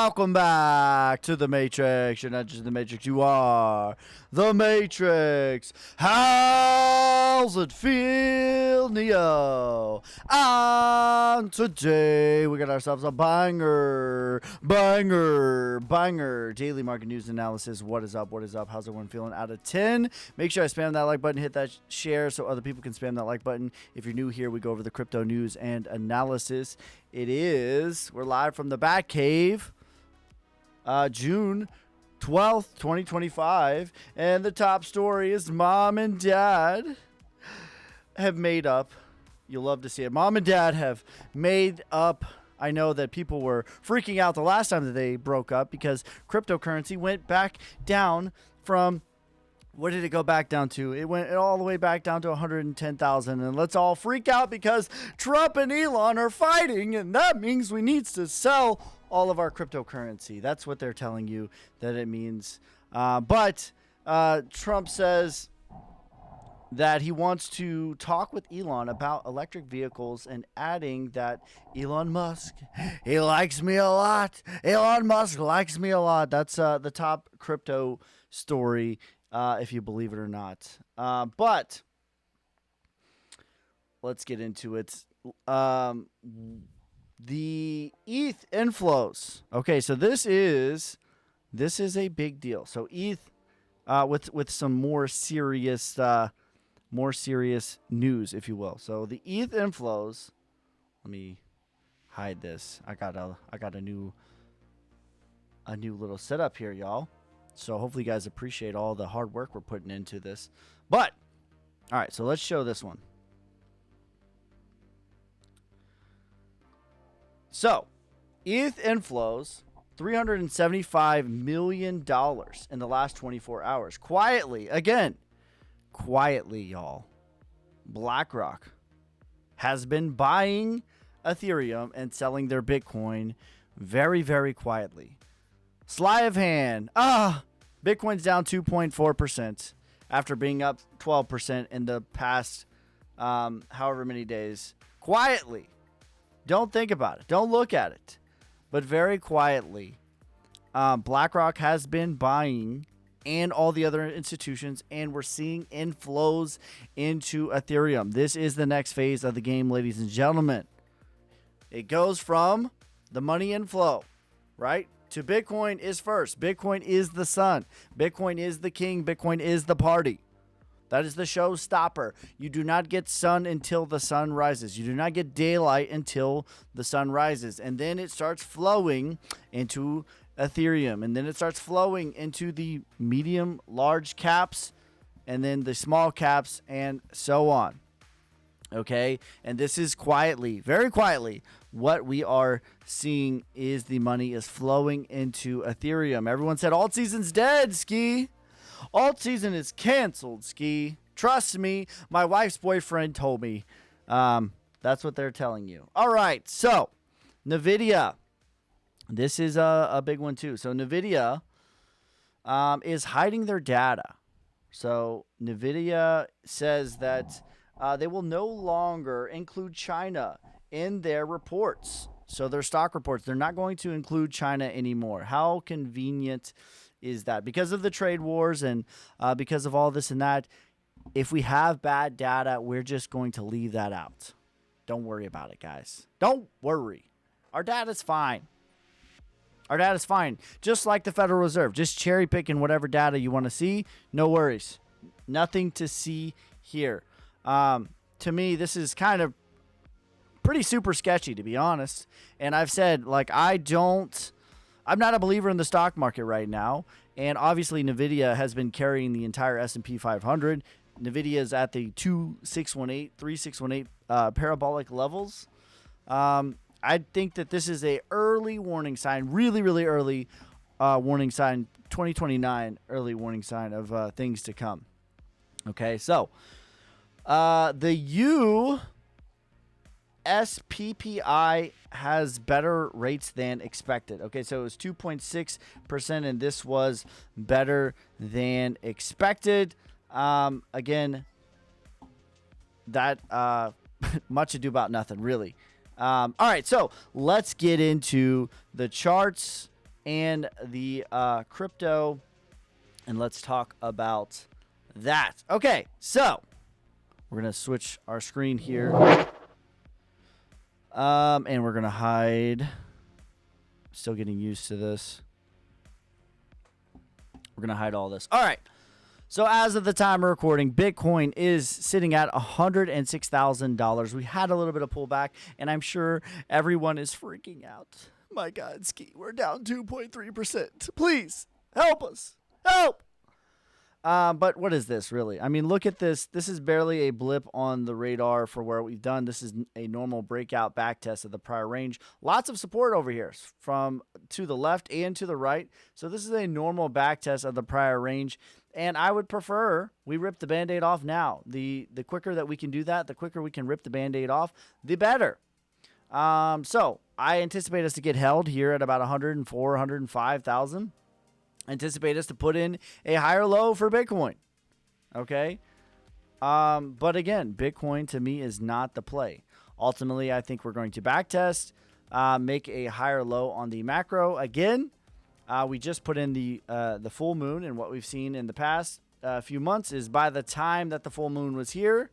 Welcome back to the Matrix. You're not just the Matrix, you are the Matrix. How's it feel, Neo? And today we got ourselves a banger daily market news analysis. What is up? How's everyone feeling out of 10? Make sure I spam that like button, hit that share so other people can spam that like button. If you're new here, we go over the crypto news and analysis. We're live from the Batcave, June 12th, 2025. And the top story is mom and dad have made up. You'll love to see it. Mom and dad have made up. I know that people were freaking out the last time that they broke up because cryptocurrency went back down from, what did it go back down to? It went all the way back down to 110,000. And let's all freak out because Trump and Elon are fighting. And that means we need to sell all of our cryptocurrency. That's what they're telling you that it means. But Trump says that he wants to talk with Elon about electric vehicles and adding that Elon Musk, he likes me a lot. Elon Musk likes me a lot. That's the top crypto story, if you believe it or not. But let's get into it. The ETH inflows. Okay, so this is a big deal. So ETH, with some more serious news, if you will. So the ETH inflows. Let me hide this. I got a new little setup here, y'all. So hopefully you guys appreciate all the hard work we're putting into this. But all right, so let's show this one. So ETH inflows $375 million in the last 24 hours. Quietly, y'all, BlackRock has been buying Ethereum and selling their Bitcoin very, very quietly. Sleight of hand. Bitcoin's down 2.4% after being up 12% in the past however many days. Quietly. Don't think about it. Don't look at it. But very quietly, BlackRock has been buying, and all the other institutions, and we're seeing inflows into Ethereum. This is the next phase of the game, ladies and gentlemen. It goes from the money inflow, right, to Bitcoin is first. Bitcoin is the sun. Bitcoin is the king. Bitcoin is the party. That is the showstopper. You do not get sun until the sun rises. You do not get daylight until the sun rises. And then it starts flowing into Ethereum, and then it starts flowing into the medium, large caps, and then the small caps, and so on. Okay, and this is quietly, very quietly, what we are seeing is the money is flowing into Ethereum. Everyone said alt season's dead, Ski. Alt season is canceled, Ski. Trust me, my wife's boyfriend told me. That's what they're telling you. All right, so NVIDIA. This is a big one too. So NVIDIA is hiding their data. So NVIDIA says that they will no longer include China in their reports. So their stock reports, they're not going to include China anymore. How convenient is that? Because of the trade wars and because of all this and that, if we have bad data, we're just going to leave that out. Don't worry about it, guys. Don't worry. Our data's fine. Our data's fine. Just like the Federal Reserve. Just cherry picking whatever data you want to see. No worries. Nothing to see here. To me, this is kind of pretty super sketchy, to be honest. And I've said, like, I'm not a believer in the stock market right now. And obviously, NVIDIA has been carrying the entire S&P 500. NVIDIA is at the 3618 parabolic levels. I think that this is a early warning sign, really, really early warning sign, 2029 early warning sign of things to come. Okay, so the USPPI has better rates than expected. Okay, so it was 2.6%, and this was better than expected. Again, that much ado about nothing, really. All right, so let's get into the charts and the crypto, and let's talk about that. Okay, so we're going to switch our screen here, and we're going to hide. Still getting used to this. We're going to hide all this. All right. So as of the time of recording, Bitcoin is sitting at $106,000. We had a little bit of pullback, and I'm sure everyone is freaking out. My God, Ski, we're down 2.3%. Please, help us. Help! But what is this, really? I mean, look at this. This is barely a blip on the radar for where we've done. This is a normal breakout back test of the prior range. Lots of support over here from to the left and to the right. So this is a normal back test of the prior range. And I would prefer we rip the Band-Aid off now. The quicker that we can do that, the quicker we can rip the Band-Aid off, the better. So I anticipate us to get held here at about 104, 105,000. Anticipate us to put in a higher low for Bitcoin. Okay. But again, Bitcoin to me is not the play. Ultimately, I think we're going to backtest, make a higher low on the macro. Again, we just put in the full moon, and what we've seen in the past few months is by the time that the full moon was here,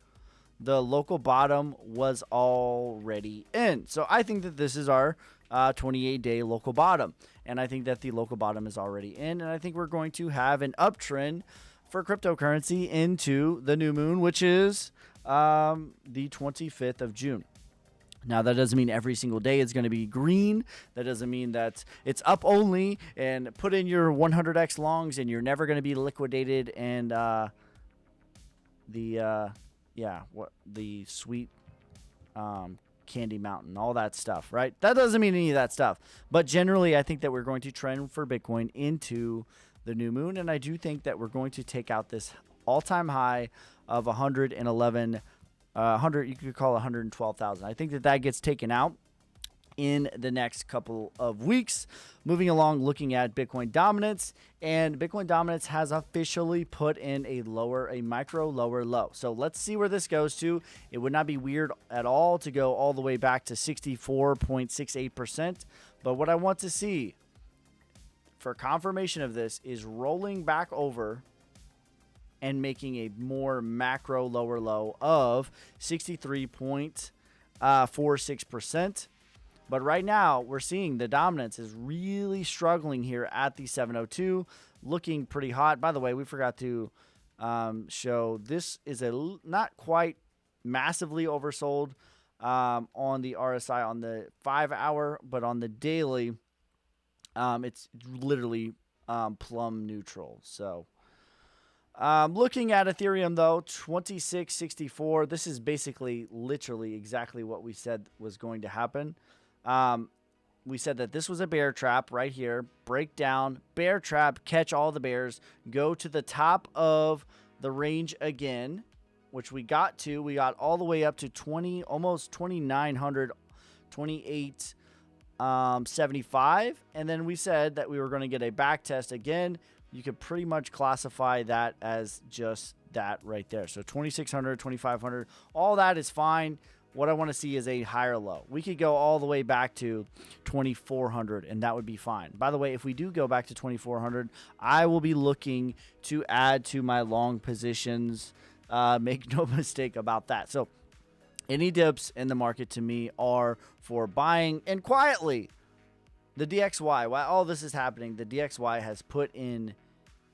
the local bottom was already in. So I think that this is our 28-day local bottom. And I think that the local bottom is already in. And I think we're going to have an uptrend for cryptocurrency into the new moon, which is the 25th of June. Now, that doesn't mean every single day it's going to be green. That doesn't mean that it's up only and put in your 100x longs and you're never going to be liquidated. And the sweet Candy Mountain, all that stuff, right? That doesn't mean any of that stuff. But generally, I think that we're going to trend for Bitcoin into the new moon. And I do think that we're going to take out this all-time high of 111, you could call it 112,000. I think that that gets taken out in the next couple of weeks. Moving along, looking at Bitcoin dominance, and Bitcoin dominance has officially put in a micro lower low. So let's see where this goes to. It would not be weird at all to go all the way back to 64.68%. But what I want to see for confirmation of this is rolling back over and making a more macro lower low of 63.46%. But right now, we're seeing the dominance is really struggling here at the 702, looking pretty hot. By the way, we forgot to show this is not quite massively oversold on the RSI on the 5-hour, but on the daily, it's literally plumb neutral. So looking at Ethereum, though, 2664, this is basically literally exactly what we said was going to happen. We said that this was a bear trap right here. Break down, bear trap, catch all the bears, go to the top of the range again, which we got to. We got all the way up to almost 2,900, 2875. And then we said that we were going to get a back test again. You could pretty much classify that as just that right there. So 2,600, 2,500, all that is fine. What I want to see is a higher low. We could go all the way back to 2,400, and that would be fine. By the way, if we do go back to 2,400, I will be looking to add to my long positions. Make no mistake about that. So any dips in the market to me are for buying. And quietly, the DXY, while all this is happening, the DXY has put in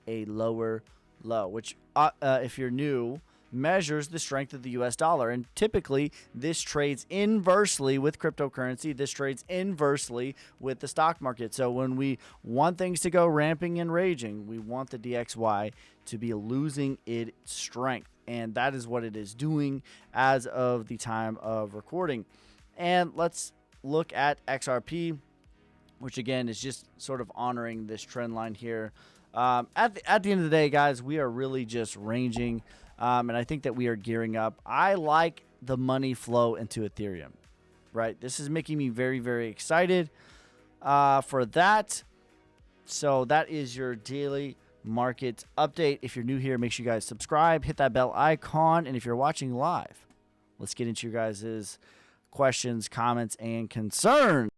a lower low, which if you're new, measures the strength of the US dollar. And typically this trades inversely with cryptocurrency. This trades inversely with the stock market. So when we want things to go ramping and raging, we want the DXY to be losing its strength. And that is what it is doing as of the time of recording. And let's look at XRP, which again is just sort of honoring this trend line here. At the end of the day, guys, we are really just ranging. And I think that we are gearing up. I like the money flow into Ethereum, right? This is making me very, very excited for that. So that is your daily market update. If you're new here, make sure you guys subscribe, hit that bell icon. And if you're watching live, let's get into your guys' questions, comments, and concerns.